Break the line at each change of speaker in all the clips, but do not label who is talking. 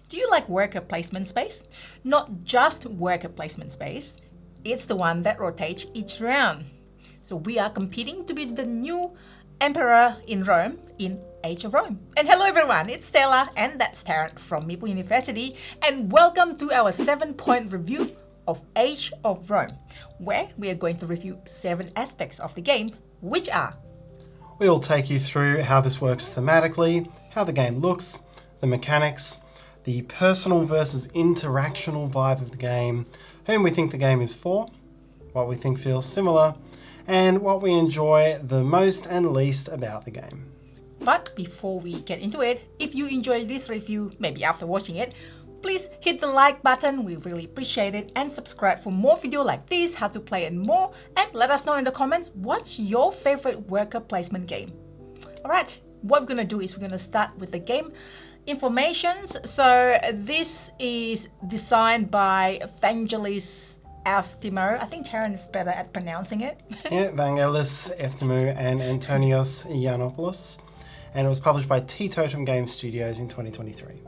Do you like worker placement space? Not just worker placement space, it's the one that rotates each round. So we are competing to be the new emperor in Rome in Age of Rome. And hello everyone, it's Stella and that's Tarrant from Meeple University, and welcome to our 7-point review of Age of Rome, where we are going to review 7 aspects of the game, which are:
we'll take you through how this works thematically, how the game looks, the mechanics, the personal versus interactional vibe of the game, whom we think the game is for, what we think feels similar, and what we enjoy the most and least about the game.
But before we get into it, if you enjoyed this review, maybe after watching it, please hit the like button, we really appreciate it, and subscribe for more videos like this, how to play and more, and let us know in the comments what's your favorite worker placement game. Alright, what we're gonna do is we're gonna start with the game informations. So this is designed by Vangelis Eftimo. I think Tarrant is better at pronouncing it.
Yeah, Vangelis Eftimo and Antonios Yiannopoulos, and it was published by Teetotum Game Studios in 2023.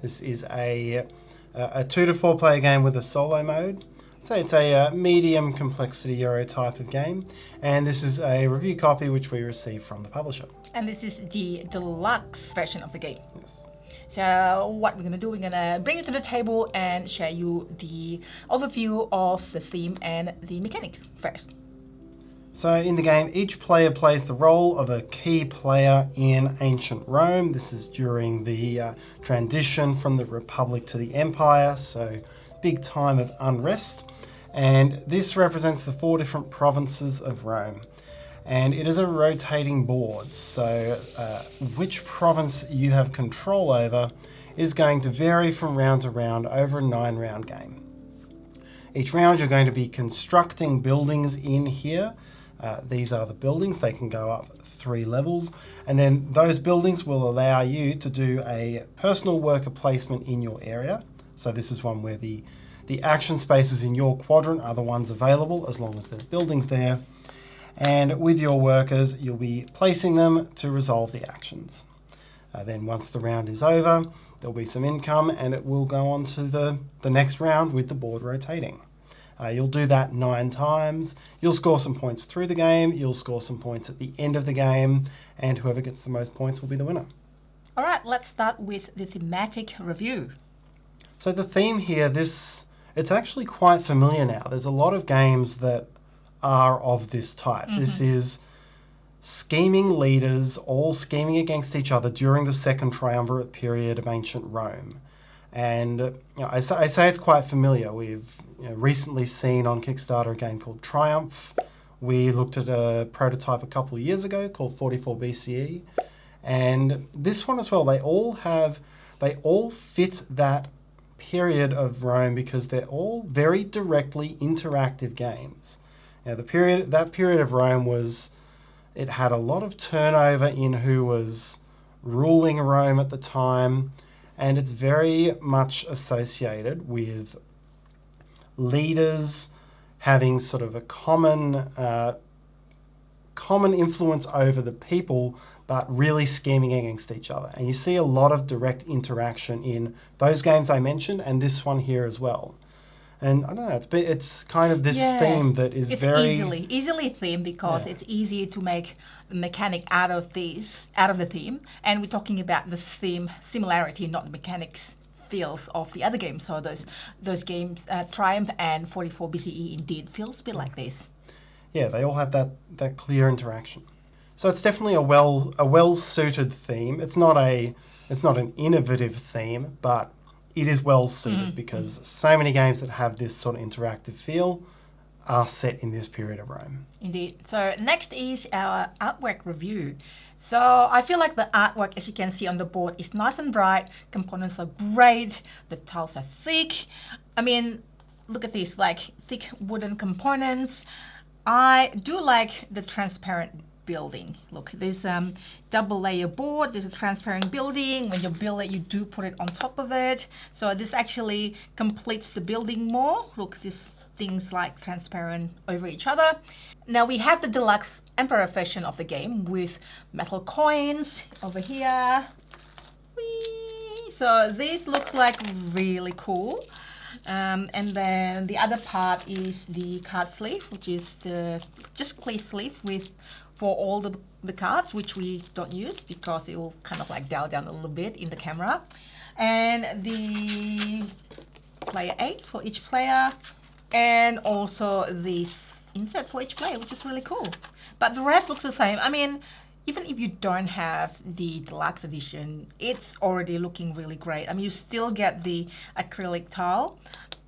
This is a 2 to 4 player game with a solo mode. So it's a medium complexity Euro type of game, and this is a review copy which we received from the publisher.
And this is the deluxe version of the game.
Yes.
So what we're going to do, we're going to bring it to the table and share you the overview of the theme and the mechanics first.
So in the game, each player plays the role of a key player in ancient Rome. This is during the transition from the Republic to the Empire, so big time of unrest. And this represents the 4 different provinces of Rome. And it is a rotating board, so which province you have control over is going to vary from round to round over a 9-round game. Each round you're going to be constructing buildings in here. These are the buildings, they can go up 3 levels, and then those buildings will allow you to do a personal worker placement in your area. So this is one where the action spaces in your quadrant are the ones available as long as there's buildings there. And with your workers, you'll be placing them to resolve the actions. Then once the round is over, there'll be some income and it will go on to the next round with the board rotating. You'll do that 9 times. You'll score some points through the game, you'll score some points at the end of the game, and whoever gets the most points will be the winner.
All right, let's start with the thematic review.
So the theme here, it's actually quite familiar now. There's a lot of games that are of this type. Mm-hmm. This is scheming leaders all scheming against each other during the second triumvirate period of ancient Rome. And I say it's quite familiar. We've recently seen on Kickstarter a game called Triumph. We looked at a prototype a couple of years ago called 44 BCE. And this one as well, they all fit that period of Rome because they're all very directly interactive games. Now, that period of Rome it had a lot of turnover in who was ruling Rome at the time, and it's very much associated with leaders having sort of a common influence over the people, but really scheming against each other. And you see a lot of direct interaction in those games I mentioned, and this one here as well. And I don't know, it's kind of this theme that is very
easily themed because it's easy to make the mechanic out of the theme, and we're talking about the theme similarity, not the mechanics feels of the other games. So those games, Triumph and 44 BCE, indeed feels a bit like this.
Yeah, they all have that clear interaction. So it's definitely a well suited theme. It's not an innovative theme, but it is well suited because so many games that have this sort of interactive feel are set in this period of Rome.
Indeed. So next is our artwork review. So I feel like the artwork, as you can see on the board, is nice and bright. Components are great. The tiles are thick. I mean, look at this, like thick wooden components. I do like the transparent building. Look, there's double layer board, there's a transparent building. When you build it, you do put it on top of it. So this actually completes the building more. Look, this things like transparent over each other. Now we have the deluxe Emperor version of the game with metal coins over here. Whee! So this looks like really cool. And then the other part is the card sleeve, which is the just clear sleeve with for all the cards, which we don't use because it will kind of like dial down a little bit in the camera. And the player 8 for each player, and also this insert for each player, which is really cool. But the rest looks the same. I mean, even if you don't have the deluxe edition, it's already looking really great. I mean, you still get the acrylic tile.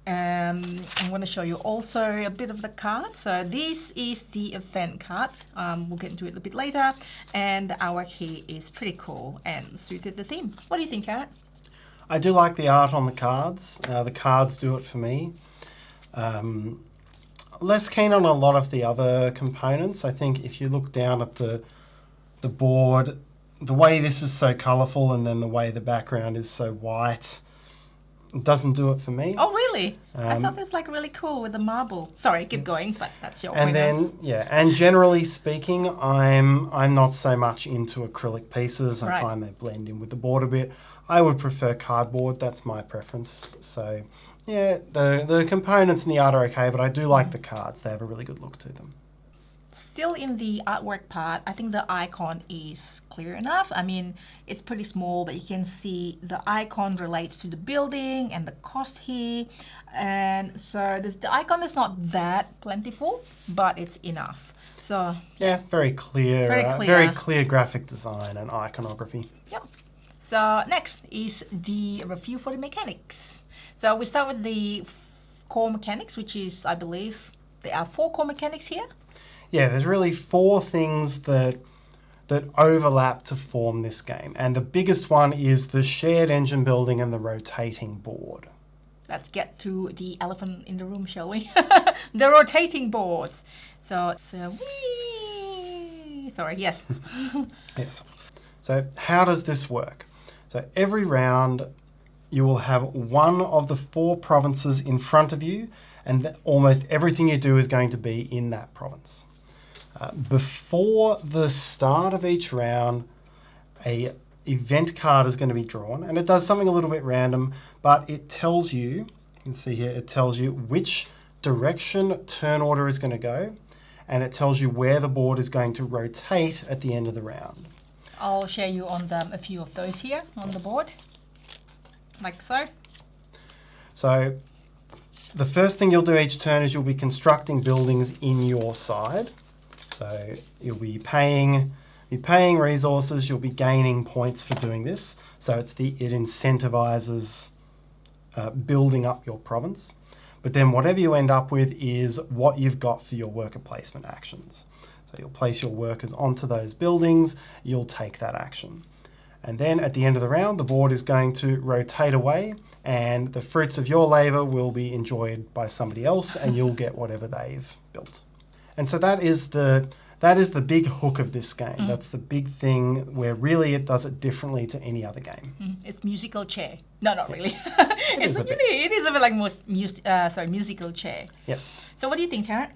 I'm going to show you also a bit of the card. So this is the event card. We'll get into it a bit later. And the artwork here is pretty cool and suited the theme. What do you think, Tarrant?
I do like the art on the cards. The cards do it for me. Less keen on a lot of the other components. I think if you look down at the board, the way this is so colourful and then the way the background is so white, it doesn't do it for me.
Oh, really? I thought this was like really cool with the marble. Sorry, keep going, but that's your
And then, yeah, and generally speaking, I'm not so much into acrylic pieces. I find they blend in with the board a bit. I would prefer cardboard. That's my preference. So, yeah, the components and the art are okay, but I do like the cards. They have a really good look to them.
Still in the artwork part, I think the icon is clear enough. I mean, it's pretty small, but you can see the icon relates to the building and the cost here. And so the icon is not that plentiful, but it's enough. So
yeah, very clear. Very clear graphic design and iconography.
Yep. So next is the review for the mechanics. So we start with the core mechanics, which is, I believe, there are 4 core mechanics here.
Yeah, there's really 4 things that overlap to form this game. And the biggest one is the shared engine building and the rotating board.
Let's get to the elephant in the room, shall we? The rotating boards. So whee! Sorry, yes.
Yes. So how does this work? So every round you will have one of the 4 provinces in front of you, and almost everything you do is going to be in that province. Before the start of each round, a event card is going to be drawn, and it does something a little bit random, but it tells you, you can see here, it tells you which direction turn order is going to go, and it tells you where the board is going to rotate at the end of the round.
I'll share you on a few of those here on the board, like so.
So the first thing you'll do each turn is you'll be constructing buildings in your side. So you'll be paying resources, you'll be gaining points for doing this. So it incentivizes building up your province. But then whatever you end up with is what you've got for your worker placement actions. So you'll place your workers onto those buildings, you'll take that action. And then at the end of the round, the board is going to rotate away and the fruits of your labour will be enjoyed by somebody else and you'll get whatever they've built. And so that is the big hook of this game. That's the big thing where really it does it differently to any other game.
It's musical chair. No, not really.
It is a bit
like musical chair.
Yes.
So what do you think, Tarrant?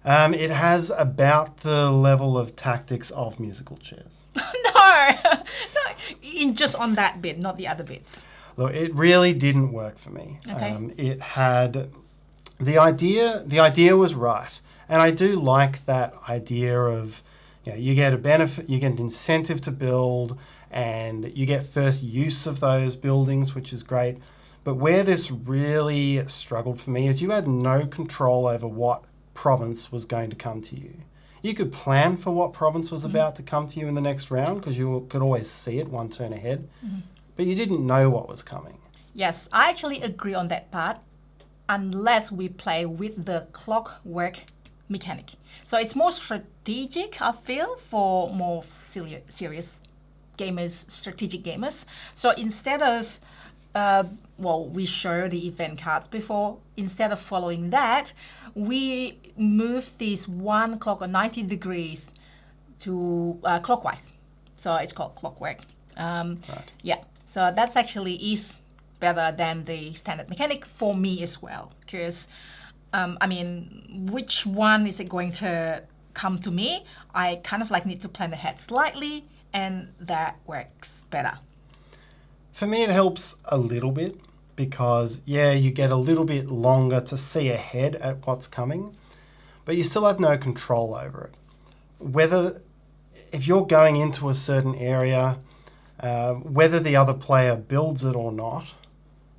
It has about the level of tactics of musical chairs.
No, just on that bit, not the other bits.
Look, it really didn't work for me.
Okay.
It had the idea was right. And I do like that idea of, you get a benefit, you get an incentive to build, and you get first use of those buildings, which is great. But where this really struggled for me is you had no control over what province was going to come to you. You could plan for what province was about to come to you in the next round because you could always see it one turn ahead, but you didn't know what was coming.
Yes, I actually agree on that part, unless we play with the clockwork mechanic. So it's more strategic, I feel, for more serious gamers, strategic gamers. So instead of, we show the event cards before, instead of following that, we move this 1 clock or 90 degrees to clockwise. So it's called clockwork.
Right.
Yeah, so that's actually is better than the standard mechanic for me as well, because which one is it going to come to me? I kind of need to plan ahead slightly, and that works better.
For me, it helps a little bit because, yeah, you get a little bit longer to see ahead at what's coming, but you still have no control over it. If you're going into a certain area, whether the other player builds it or not,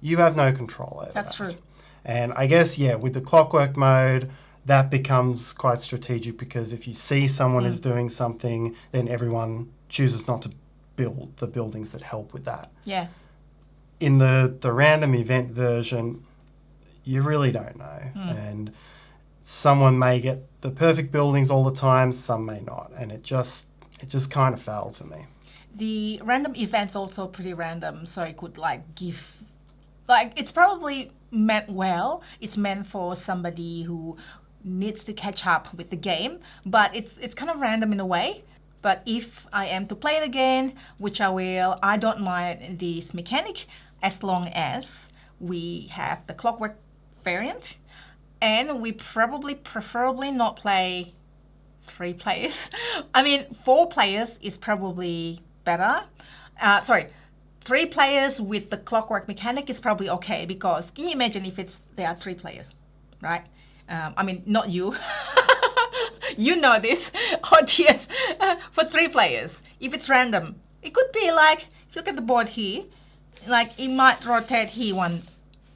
you have no control over
That's
that.
true.
And I guess, yeah, with the clockwork mode, that becomes quite strategic because if you see someone is doing something, then everyone chooses not to build the buildings that help with that.
Yeah.
In the random event version, you really don't know. And someone may get the perfect buildings all the time, some may not. And it just kind of failed for me.
The random event's also pretty random, so it could it's probably meant well. It's meant for somebody who needs to catch up with the game, but it's kind of random in a way. But if I am to play it again, which I will, I don't mind this mechanic as long as we have the clockwork variant, and we preferably not play 3 players. I mean, 4 players is probably better. 3 players with the clockwork mechanic is probably okay, because can you imagine if there are 3 players, right? I mean, not you. You know this, audience. For 3 players, if it's random, it could be like, if you look at the board here, like it might rotate here one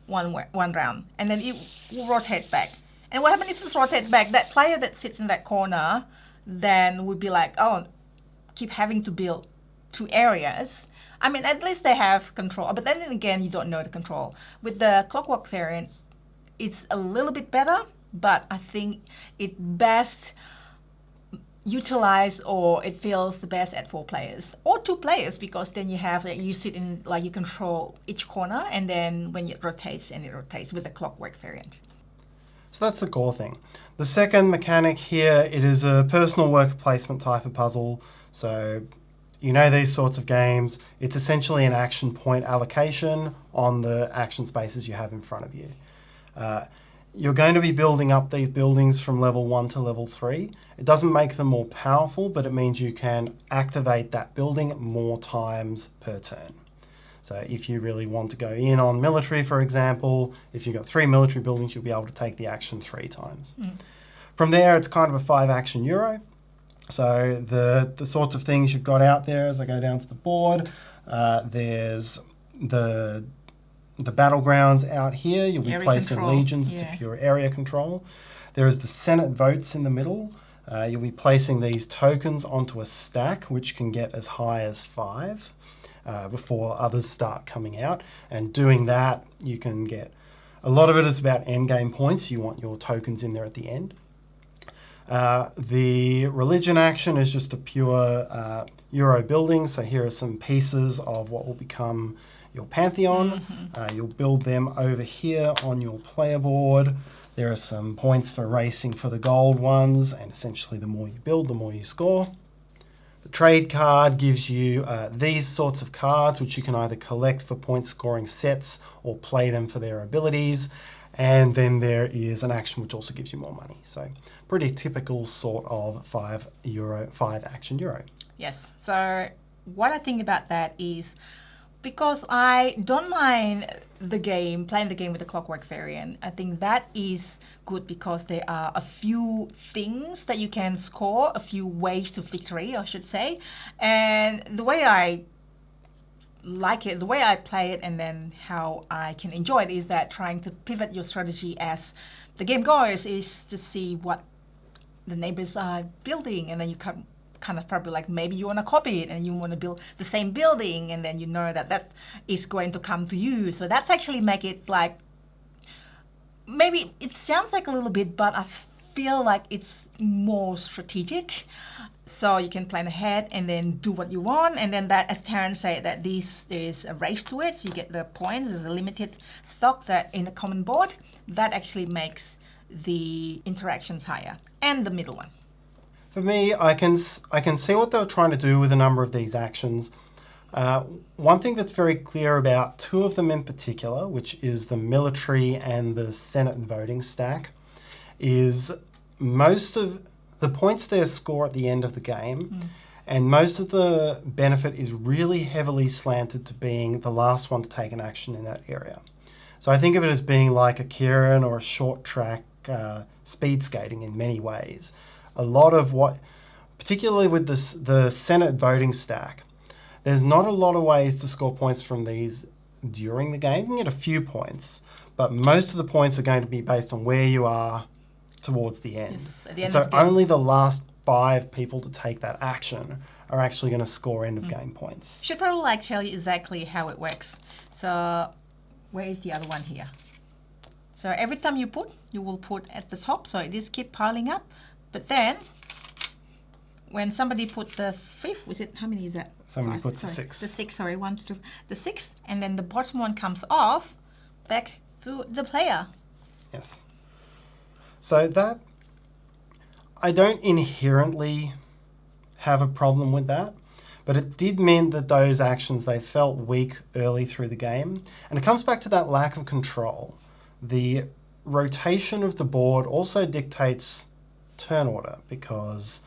round, and then it will rotate back. And what happens if it's rotate back? That player that sits in that corner then would be like, oh, keep having to build 2 areas. I mean, at least they have control. But then again, you don't know the control. With the clockwork variant, it's a little bit better, but I think it best utilized, or it feels the best at 4 players or 2 players, because then you sit in, like, you control each corner, and then when it rotates with the clockwork variant.
So that's the core thing. The second mechanic here, it is a personal worker placement type of puzzle. So you know these sorts of games, it's essentially an action point allocation on the action spaces you have in front of you. You're going to be building up these buildings from level 1 to level 3. It doesn't make them more powerful, but it means you can activate that building more times per turn. So if you really want to go in on military, for example, if you've got 3 military buildings, you'll be able to take the action 3 times. From there, it's kind of a 5 action euro. So the sorts of things you've got out there, as I go down to the board, there's the battlegrounds out here. You'll be
Area
placing
control.
legions to pure area control. There is the Senate votes in the middle. You'll be placing these tokens onto a stack, which can get as high as 5 before others start coming out. And doing that, you can get, a lot of it is about end game points. You want your tokens in there at the end. The religion action is just a pure Euro building. So here are some pieces of what will become your pantheon. You'll build them over here on your player board. There are some points for racing for the gold ones, and essentially the more you build, the more you score. The trade card gives you these sorts of cards, which you can either collect for point scoring sets or play them for their abilities. And then there is an action which also gives you more money. So pretty typical sort of 5 action euro.
Yes. So what I think about that is, because I don't mind playing the game with the clockwork variant, I think that is good because there are a few things that you can score, a few ways to victory, I should say. And the way I like it, the way I play it, and then how I can enjoy it is that trying to pivot your strategy as the game goes is to see what the neighbors are building, and then you kind of probably like, maybe you want to copy it and you want to build the same building, and then you know that is going to come to you. So that's actually make it like, maybe it sounds like a little bit, but I feel like it's more strategic. So you can plan ahead and then do what you want, and then that, as Tarrant said, that there's a race to it. So you get the points. There's a limited stock that in a common board that actually makes the interactions higher, and the middle one.
For me, I can see what they were trying to do with a number of these actions. One thing that's very clear about 2 of them in particular, which is the military and the Senate voting stack, is most of the points they score at the end of the game And most of the benefit is really heavily slanted to being the last one to take an action in that area. So I think of it as being like a Kieran or a short track speed skating in many ways. A lot of what, particularly with the Senate voting stack, there's not a lot of ways to score points from these during the game. You can get a few points, but most of the points are going to be based on where you are towards the end.
Yes, at the end
So
of the game.
only the last 5 people to take that action are actually going to score end of game points.
Should probably like tell you exactly how it works. So where is the other one here? So every time you put, you will put at the top. So it just keep piling up. But then when somebody put the 5th, was it, how many is that?
Somebody
5,
puts the
sorry,
6th.
The 6, sorry, 1, 2, the 6th, and then the bottom one comes off back to the player.
Yes. So that, I don't inherently have a problem with that, but it did mean that those actions, they felt weak early through the game. And it comes back to that lack of control. The rotation of the board also dictates turn order, because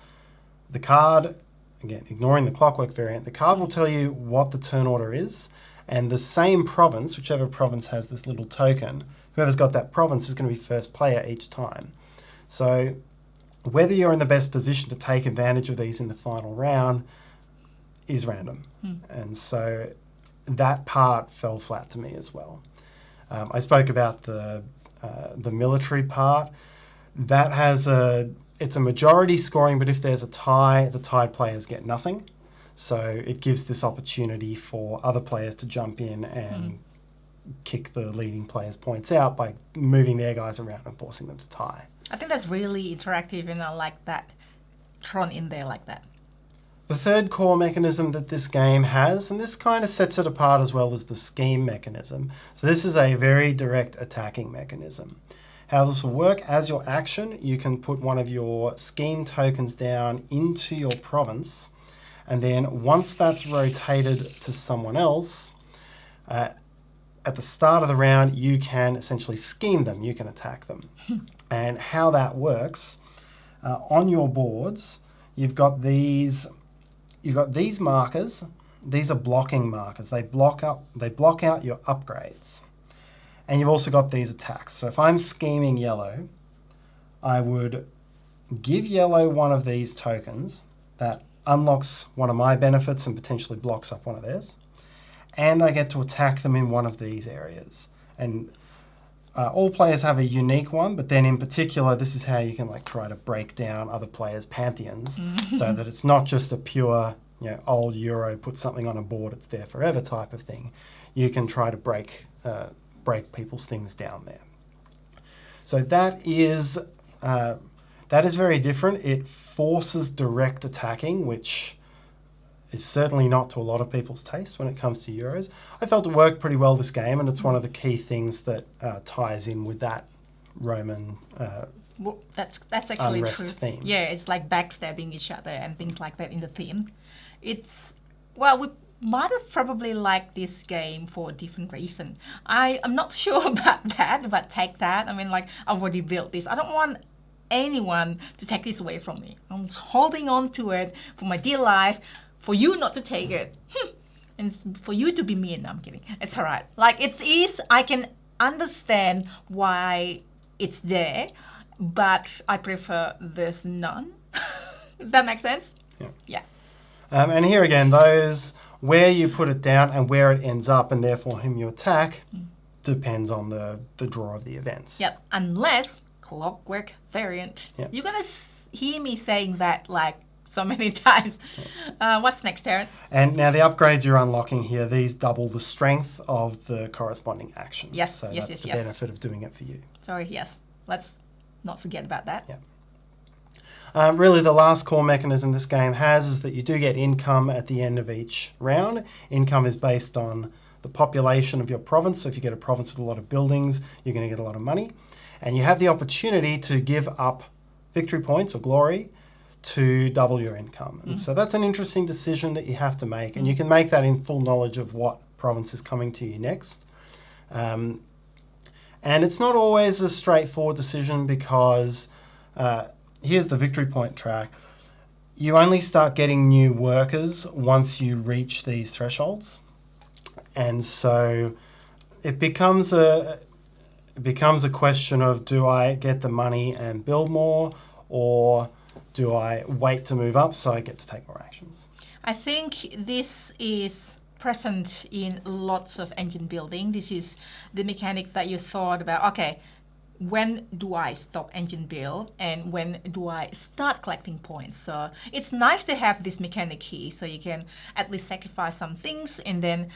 the card, again, ignoring the clockwork variant, the card will tell you what the turn order is, and the same province, whichever province has this little token, whoever's got that province is going to be first player each time. So whether you're in the best position to take advantage of these in the final round is random. And so that part fell flat to me as well. I spoke about the military part. That has it's a majority scoring, but if there's a tie, the tied players get nothing. So it gives this opportunity for other players to jump in and kick the leading players' points out by moving their guys around and forcing them to tie.
I think that's really interactive, and I like that thrown in there like that.
The third core mechanism that this game has, and this kind of sets it apart as well, is the scheme mechanism. So this is a very direct attacking mechanism. How this will work, as your action, you can put one of your scheme tokens down into your province, and then once that's rotated to someone else, at the start of the round, you can essentially scheme them, you can attack them. And how that works, on your boards, you've got these markers. These are blocking markers. They block out your upgrades. And you've also got these attacks. So if I'm scheming yellow, I would give yellow one of these tokens that unlocks one of my benefits and potentially blocks up one of theirs. And I get to attack them in one of these areas. And all players have a unique one, but then in particular, this is how you can like try to break down other players' pantheons so that it's not just a pure, old Euro, put something on a board, it's there forever type of thing. You can try to break people's things down there. So that is very different. It forces direct attacking, which is certainly not to a lot of people's taste when it comes to Euros. I felt it worked pretty well this game, and it's one of the key things that ties in with that Roman
Well, that's actually
unrest
true.
theme.
Yeah, it's like backstabbing each other and things like that in the theme. It's, well, we might have probably liked this game for a different reason. I'm not sure about that, but take that. I mean, like, I've already built this. I don't want anyone to take this away from me. I'm holding on to it for my dear life, for you not to take it. And for you to be mean. No, I'm kidding. It's all right. Like, it is, I can understand why it's there, but I prefer there's none. That makes sense? Yeah.
And here again, those where you put it down and where it ends up, and therefore whom you attack, depends on the draw of the events.
Yep. Unless clockwork variant.
Yep.
You're gonna hear me saying that like so many times. What's next, Tarrant?
And now the upgrades you're unlocking here, these double the strength of the corresponding action.
Yes,
so
yes,
that's
yes,
the benefit of doing it for you.
Sorry, yes. Let's not forget about that.
Yeah. Really, the last core mechanism this game has is that you do get income at the end of each round. Income is based on the population of your province. So if you get a province with a lot of buildings, you're going to get a lot of money. And you have the opportunity to give up victory points or glory to double your income. And so that's an interesting decision that you have to make. And you can make that in full knowledge of what province is coming to you next. And it's not always a straightforward decision because here's the victory point track. you only start getting new workers once you reach these thresholds. And so it becomes a question of, do I get the money and build more, or do I wait to move up so I get to take more actions?
I think this is present in lots of engine building. This is the mechanic that you thought about, okay, when do I stop engine build and when do I start collecting points? So it's nice to have this mechanic here, so you can at least sacrifice some things and then,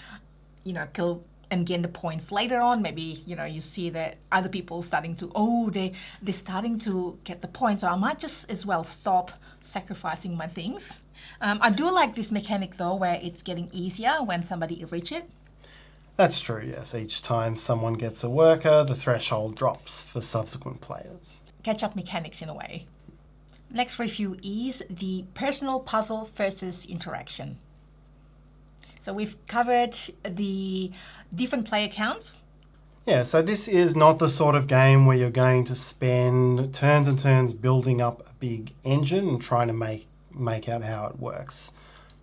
kill and gain the points later on. Maybe, you see that other people starting to, they're starting to get the points, so I might just as well stop sacrificing my things. I do like this mechanic though, where it's getting easier when somebody reach it.
That's true, yes. Each time someone gets a worker, the threshold drops for subsequent players.
Catch-up mechanics in a way. Next review is the personal puzzle versus interaction. So we've covered the different player counts.
Yeah, so this is not the sort of game where you're going to spend turns and turns building up a big engine and trying to make out how it works.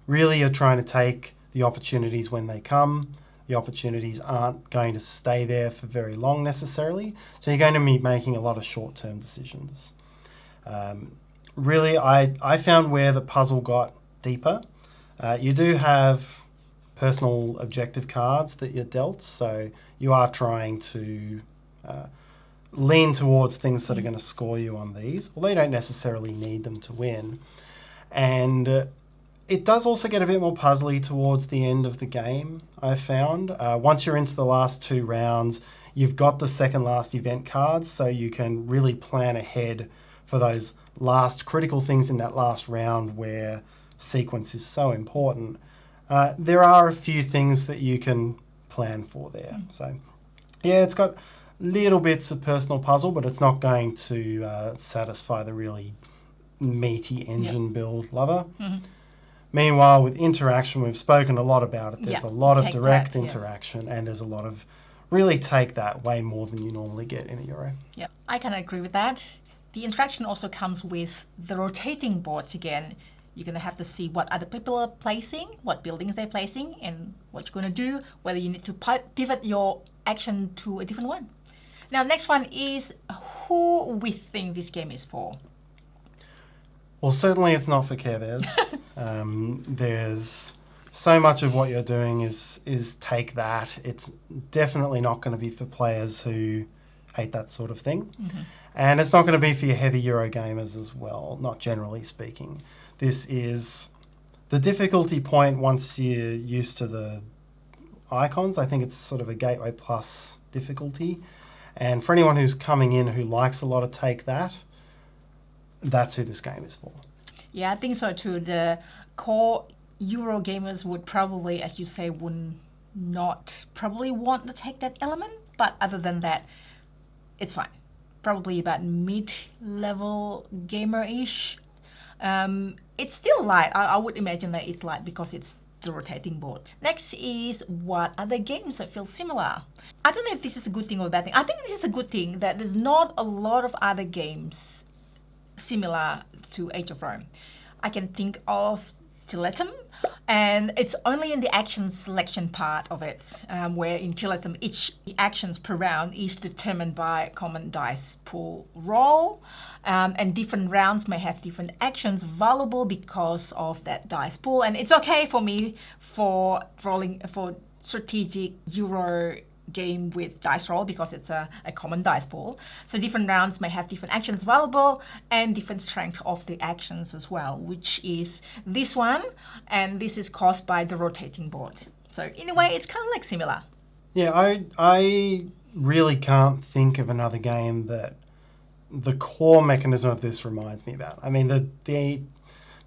Really, you're trying to take the opportunities when they come. The opportunities aren't going to stay there for very long necessarily, so you're going to be making a lot of short-term decisions. Really, I found where the puzzle got deeper. You do have personal objective cards that you're dealt, so you are trying to lean towards things that are going to score you on these, although you don't necessarily need them to win. And it does also get a bit more puzzly towards the end of the game, I've found. Once you're into the last 2 rounds, you've got the second last event cards, so you can really plan ahead for those last critical things in that last round where sequence is so important. There are a few things that you can plan for there. So yeah, it's got little bits of personal puzzle, but it's not going to satisfy the really meaty engine build lover. Mm-hmm. Meanwhile, with interaction, we've spoken a lot about it. There's a lot of direct interaction, and there's a lot of really take that, way more than you normally get in a Euro.
Yeah, I can agree with that. The interaction also comes with the rotating boards again. You're going to have to see what other people are placing, what buildings they're placing, and what you're going to do, whether you need to pivot your action to a different one. Now, next one is who we think this game is for.
Well, certainly it's not for Care Bears. There's so much of what you're doing is take that. It's definitely not going to be for players who hate that sort of thing. Mm-hmm. And it's not going to be for your heavy Euro gamers as well, not generally speaking. This is the difficulty point once you're used to the icons. I think it's sort of a Gateway Plus difficulty. And for anyone who's coming in who likes a lot of take that, that's who this game is for.
Yeah, I think so too. The core Euro gamers would probably, as you say, would not probably want to take that element. But other than that, it's fine. Probably about mid-level gamer-ish. It's still light. I would imagine that it's light because it's the rotating board. Next is what other games that feel similar. I don't know if this is a good thing or a bad thing. I think this is a good thing that there's not a lot of other games similar to Age of Rome. I can think of Tiletum, and it's only in the action selection part of it, where in Tiletum each actions per round is determined by a common dice pool roll, and different rounds may have different actions valuable because of that dice pool. And it's okay for me for rolling for strategic Euro game with dice roll because it's a common dice pool. So different rounds may have different actions available and different strength of the actions as well, which is this one, and this is caused by the rotating board. So in a way, it's kind of like similar.
Yeah, I really can't think of another game that the core mechanism of this reminds me about. I mean, the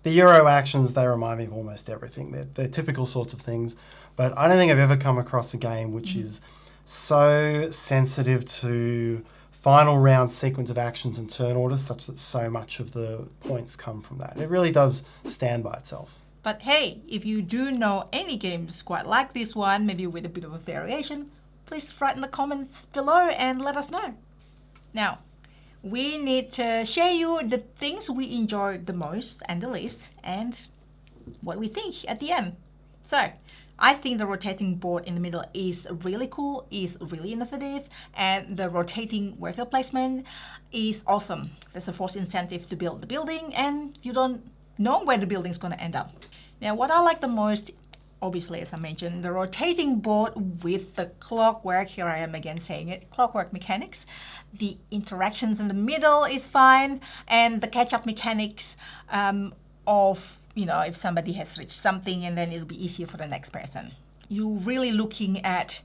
Euro actions, they remind me of almost everything. They're typical sorts of things, but I don't think I've ever come across a game which is so sensitive to final round sequence of actions and turn orders such that so much of the points come from that. It really does stand by itself.
But hey, if you do know any games quite like this one, maybe with a bit of a variation, please write in the comments below and let us know. Now, we need to share you the things we enjoy the most and the least, and what we think at the end. So I think the rotating board in the middle is really cool, is really innovative, and the rotating worker placement is awesome. There's a forced incentive to build the building, and you don't know where the building's going to end up. Now, what I like the most, obviously, as I mentioned, the rotating board with the clockwork, here I am again saying it, clockwork mechanics. The interactions in the middle is fine, and the catch-up mechanics of, if somebody has reached something, and then it'll be easier for the next person. You're really looking at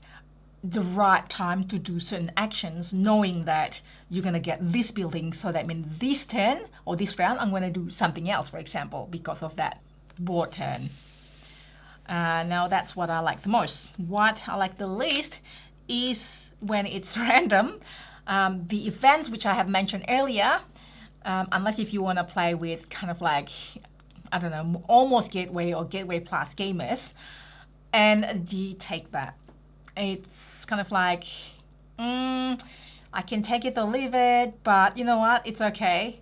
the right time to do certain actions, knowing that you're going to get this building, so that means this turn or this round I'm going to do something else, for example, because of that board turn. Now that's what I like the most. What I like the least is when it's random. The events which I have mentioned earlier, unless if you want to play with kind of like, I don't know, almost Gateway or Gateway Plus gamers, and the take that. It's kind of like, I can take it or leave it, but you know what, it's okay.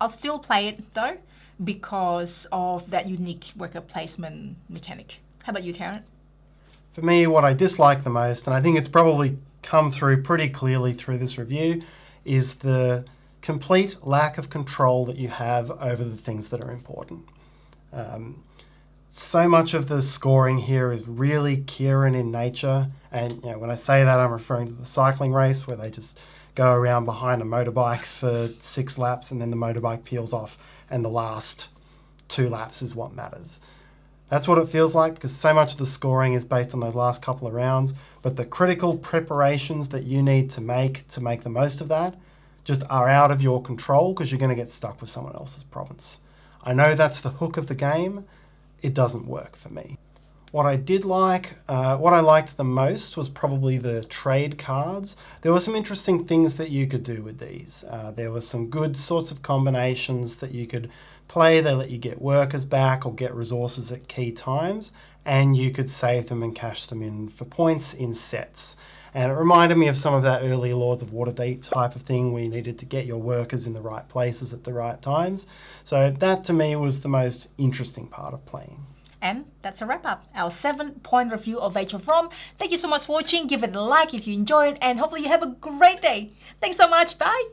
I'll still play it though, because of that unique worker placement mechanic. How about you, Tarrant?
For me, what I dislike the most, and I think it's probably come through pretty clearly through this review, is the complete lack of control that you have over the things that are important. So much of the scoring here is really Kieran in nature, and when I say that, I'm referring to the cycling race where they just go around behind a motorbike for 6 laps and then the motorbike peels off and the last 2 laps is what matters. That's what it feels like, because so much of the scoring is based on those last couple of rounds, but the critical preparations that you need to make the most of that just are out of your control, because you're going to get stuck with someone else's province. I know that's the hook of the game. It doesn't work for me. What I did like, what I liked the most was probably the trade cards. There were some interesting things that you could do with these. There were some good sorts of combinations that you could play. They let you get workers back or get resources at key times, and you could save them and cash them in for points in sets. And it reminded me of some of that early Lords of Waterdeep type of thing where you needed to get your workers in the right places at the right times. So that to me was the most interesting part of playing.
And that's a wrap up. Our 7-point review of Age of Rome. Thank you so much for watching. Give it a like if you enjoyed, and hopefully you have a great day. Thanks so much. Bye.